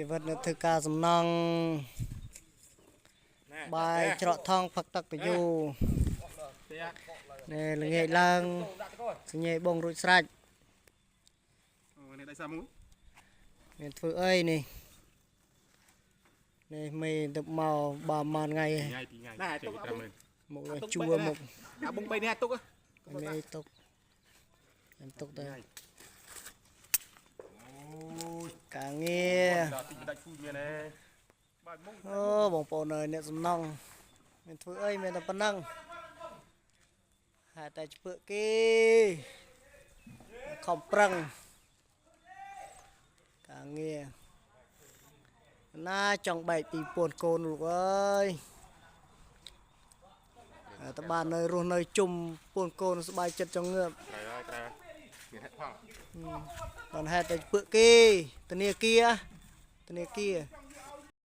ชีวิตนึกถึงการสำนองใบเจาะทองผักตักตะยูเนี่ยละเงยลังสัญญาบงรุ่ยสระเนี่ยធ្វើអីនេះនេះមេទៅមកបើមកថ្ងៃណាទុកមកជួមកអាបង3នេះទុកមេទុកខ្ញុំទុកទៅការងារអូបងប្អូនអើយអ្នកសំណងមានធ្វើអីមានតែប៉ុណ្ណឹងហ่าតែជពើគេខំប្រឹងការងារណាចង់បែកពីពូនកូនលោកអើយតើបាននៅរស់នៅជុំពូនកូនសប្បាយចិត្តចង់ងើបមានហេតុផងបានហេតុតែជពើគេធនាគារ